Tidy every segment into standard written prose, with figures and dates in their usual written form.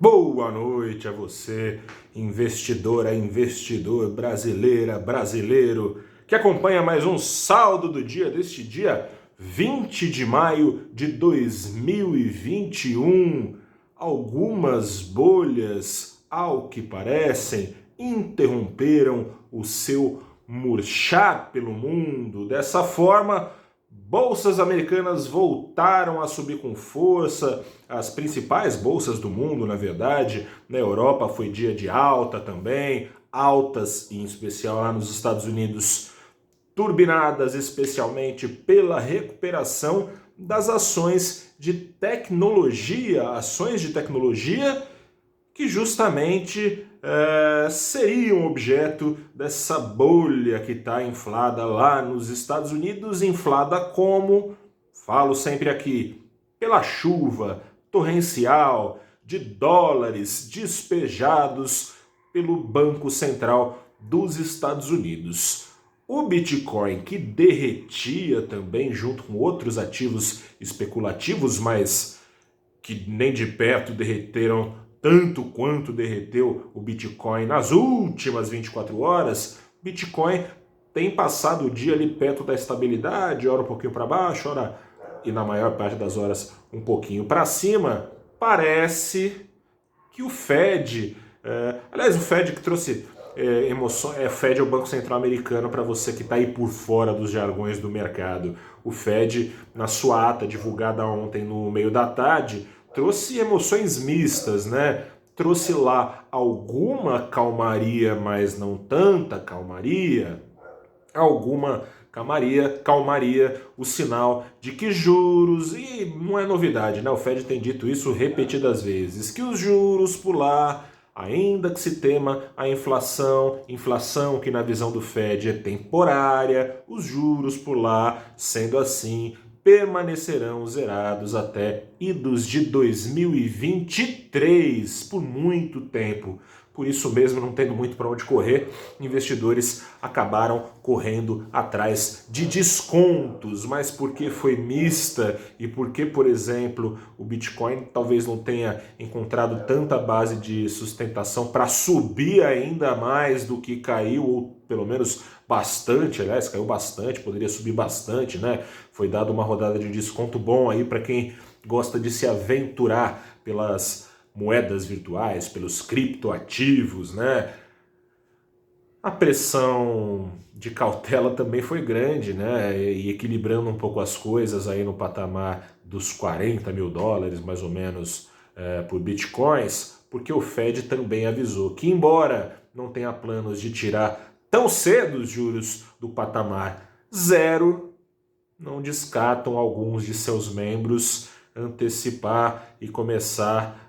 Boa noite a você, investidora, investidor, brasileira, brasileiro, que acompanha mais um saldo do dia deste dia 20 de maio de 2021. Algumas bolhas, ao que parecem, interromperam o seu murchar pelo mundo. Dessa forma, bolsas americanas voltaram a subir com força, as principais bolsas do mundo, na verdade. Na Europa foi dia de alta também, altas em especial lá nos Estados Unidos, turbinadas especialmente pela recuperação das ações de tecnologia, que justamente seriam objeto dessa bolha que está inflada lá nos Estados Unidos, inflada como, falo sempre aqui, pela chuva torrencial de dólares despejados pelo Banco Central dos Estados Unidos. O Bitcoin, que derretia também junto com outros ativos especulativos, mas que nem de perto derreteram tanto quanto derreteu o Bitcoin nas últimas 24 horas, Bitcoin tem passado o dia ali perto da estabilidade, ora um pouquinho para baixo, ora, e na maior parte das horas um pouquinho para cima. Parece que o Fed, o Fed que trouxe emoções, Fed é o Banco Central Americano para você que está aí por fora dos jargões do mercado. O Fed, na sua ata divulgada ontem no meio da tarde, trouxe emoções mistas, né? Trouxe lá alguma calmaria, mas não tanta calmaria. Alguma calmaria, o sinal de que juros, e não é novidade, né? O Fed tem dito isso repetidas vezes, que os juros por lá, ainda que se tema a inflação que na visão do Fed é temporária, os juros por lá, sendo assim, permanecerão zerados até idos de 2023, por muito tempo. Por isso mesmo, não tendo muito para onde correr, investidores acabaram correndo atrás de descontos. Mas porque foi mista e porque, por exemplo, o Bitcoin talvez não tenha encontrado tanta base de sustentação para subir ainda mais do que caiu, ou pelo menos bastante, aliás, caiu bastante, poderia subir bastante, né? Foi dada uma rodada de desconto bom aí para quem gosta de se aventurar pelas moedas virtuais, pelos criptoativos, né? A pressão de cautela também foi grande, né? E equilibrando um pouco as coisas aí no patamar dos 40 mil dólares, mais ou menos, por bitcoins, porque o Fed também avisou que, embora não tenha planos de tirar tão cedo os juros do patamar zero, não descartam alguns de seus membros antecipar e começar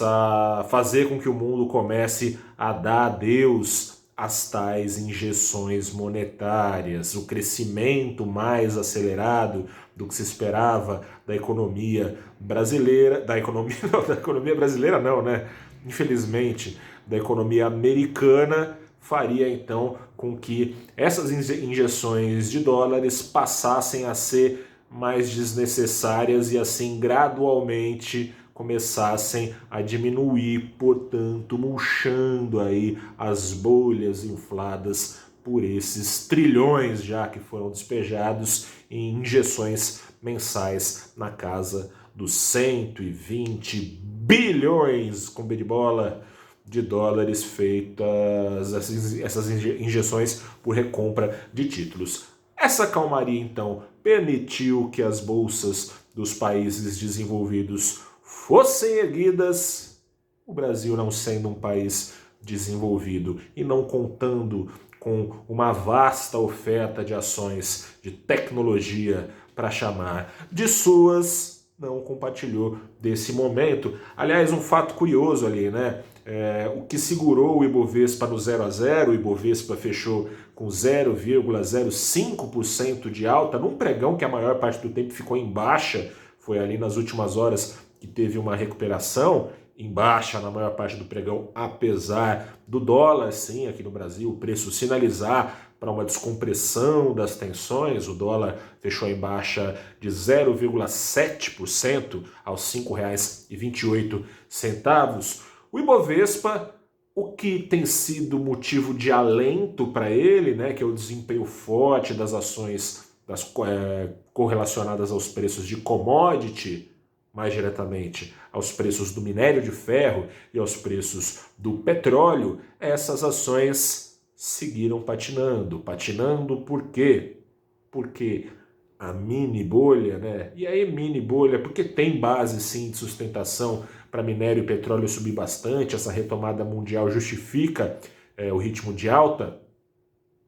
a fazer com que o mundo comece a dar adeus às tais injeções monetárias, o crescimento mais acelerado do que se esperava da economia brasileira, da economia brasileira não, né? Infelizmente, da economia americana, faria então com que essas injeções de dólares passassem a ser mais desnecessárias e assim gradualmente começassem a diminuir, portanto, murchando aí as bolhas infladas por esses trilhões já que foram despejados em injeções mensais na casa dos 120 bilhões, com B de bola, de dólares feitas, essas injeções por recompra de títulos. Essa calmaria, então, permitiu que as bolsas dos países desenvolvidos fossem erguidas, o Brasil não sendo um país desenvolvido e não contando com uma vasta oferta de ações de tecnologia para chamar de suas, não compartilhou desse momento. Aliás, um fato curioso ali, né? O que segurou o Ibovespa no 0 a 0, o Ibovespa fechou com 0,05% de alta, num pregão que a maior parte do tempo ficou em baixa, foi ali nas últimas horas que teve uma recuperação, em baixa na maior parte do pregão, apesar do dólar, sim, aqui no Brasil, o preço sinalizar para uma descompressão das tensões. O dólar fechou em baixa de 0,7% aos R$ 5,28. O Ibovespa, o que tem sido motivo de alento para ele, né, que é o desempenho forte das ações correlacionadas aos preços de commodity, mais diretamente aos preços do minério de ferro e aos preços do petróleo, essas ações seguiram patinando. Patinando por quê? Porque a mini bolha, né? E aí mini bolha, porque tem base sim de sustentação para minério e petróleo subir bastante, essa retomada mundial justifica o ritmo de alta,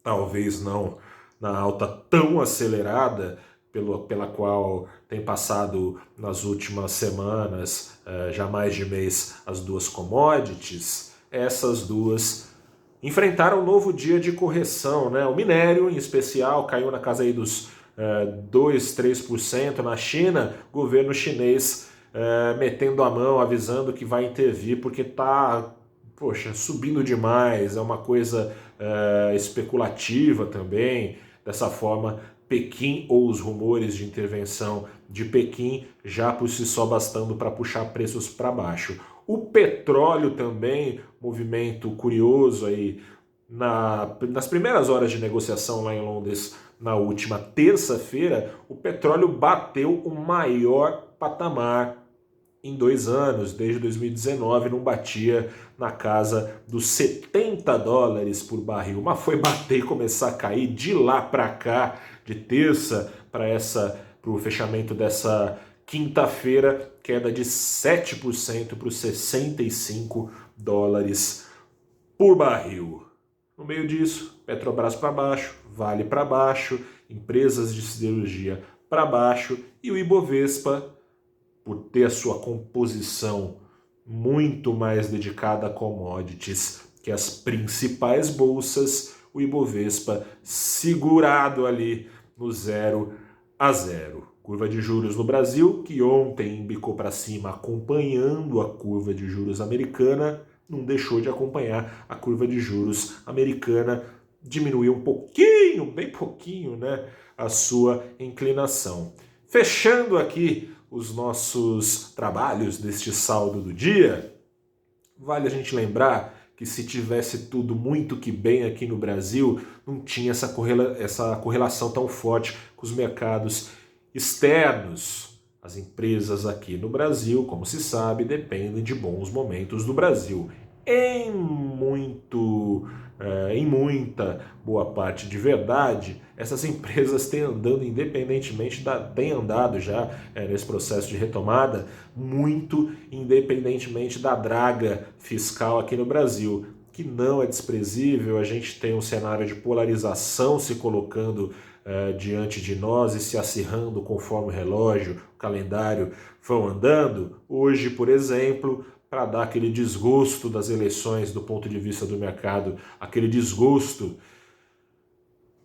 talvez não na alta tão acelerada pela qual tem passado nas últimas semanas, já mais de mês, as duas commodities. Essas duas enfrentaram um novo dia de correção, né? O minério, em especial, caiu na casa aí dos 2, 3%. Na China, governo chinês metendo a mão, avisando que vai intervir, porque está, subindo demais, é uma coisa especulativa também. Dessa forma, Pequim, ou os rumores de intervenção de Pequim, já por si só bastando para puxar preços para baixo. O petróleo também, movimento curioso aí, nas primeiras horas de negociação lá em Londres, na última terça-feira, o petróleo bateu o maior patamar em 2 anos, desde 2019 não batia na casa dos $70 por barril, mas foi bater e começar a cair de lá para cá, de terça para o fechamento dessa quinta-feira, queda de 7% para os $65 por barril. No meio disso, Petrobras para baixo, Vale para baixo, empresas de siderurgia para baixo e o Ibovespa, por ter a sua composição muito mais dedicada a commodities que as principais bolsas, o Ibovespa segurado ali no 0 a 0. Curva de juros no Brasil, que ontem embicou para cima acompanhando a curva de juros americana, não deixou de acompanhar a curva de juros americana, diminuiu um pouquinho, bem pouquinho, né, a sua inclinação. Fechando aqui os nossos trabalhos deste saldo do dia, vale a gente lembrar que se tivesse tudo muito que bem aqui no Brasil, não tinha essa correlação tão forte com os mercados externos. As empresas aqui no Brasil, como se sabe, dependem de bons momentos do Brasil. Em muita boa parte de verdade, essas empresas têm andado já nesse processo de retomada, muito independentemente da draga fiscal aqui no Brasil, que não é desprezível. A gente tem um cenário de polarização se colocando diante de nós e se acirrando conforme o relógio, o calendário vão andando. Hoje, por exemplo, para dar aquele desgosto das eleições do ponto de vista do mercado, aquele desgosto,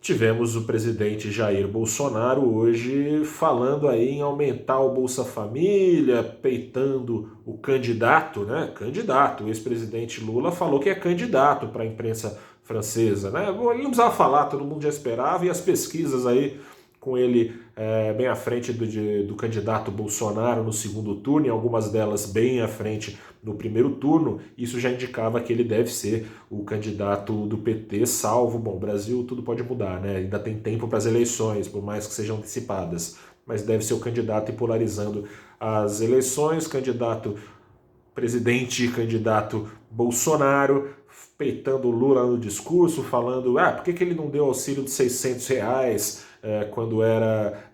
tivemos o presidente Jair Bolsonaro hoje falando aí em aumentar o Bolsa Família, peitando o candidato, né? Candidato, o ex-presidente Lula falou que é candidato para a imprensa francesa, né? Ele não precisava falar, todo mundo já esperava, e as pesquisas aí com ele bem à frente do candidato Bolsonaro no segundo turno, e algumas delas bem à frente no primeiro turno, isso já indicava que ele deve ser o candidato do PT, salvo, bom, Brasil tudo pode mudar, né? Ainda tem tempo para as eleições, por mais que sejam antecipadas, mas deve ser o candidato e polarizando as eleições, presidente e candidato Bolsonaro, peitando o Lula no discurso, falando, por que ele não deu auxílio de R$600 quando era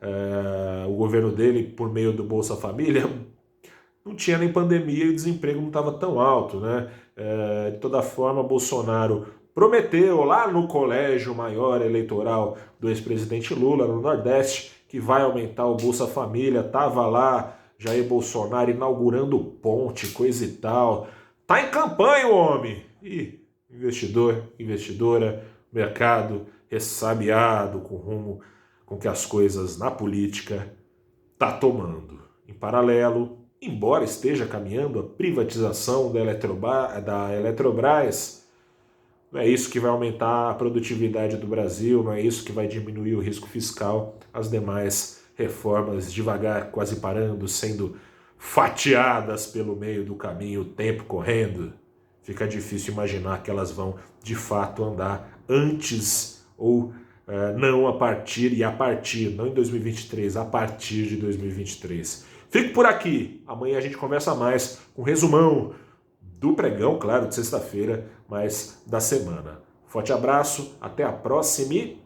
o governo dele por meio do Bolsa Família? Não tinha nem pandemia e o desemprego não estava tão alto, né? De toda forma, Bolsonaro prometeu lá no colégio maior eleitoral do ex-presidente Lula, no Nordeste, que vai aumentar o Bolsa Família. Tava lá Jair Bolsonaro inaugurando ponte, coisa e tal. Tá em campanha o homem! E investidor, investidora, mercado ressabiado com rumo com que as coisas na política tá tomando. Em paralelo, embora esteja caminhando a privatização da Eletrobras, não é isso que vai aumentar a produtividade do Brasil, não é isso que vai diminuir o risco fiscal. As demais reformas devagar, quase parando, sendo fatiadas pelo meio do caminho, o tempo correndo. Fica difícil imaginar que elas vão de fato andar antes ou não a partir, não em 2023, a partir de 2023. Fico por aqui. Amanhã a gente conversa mais com resumão do pregão, claro, de sexta-feira, mas da semana. Forte abraço, até a próxima e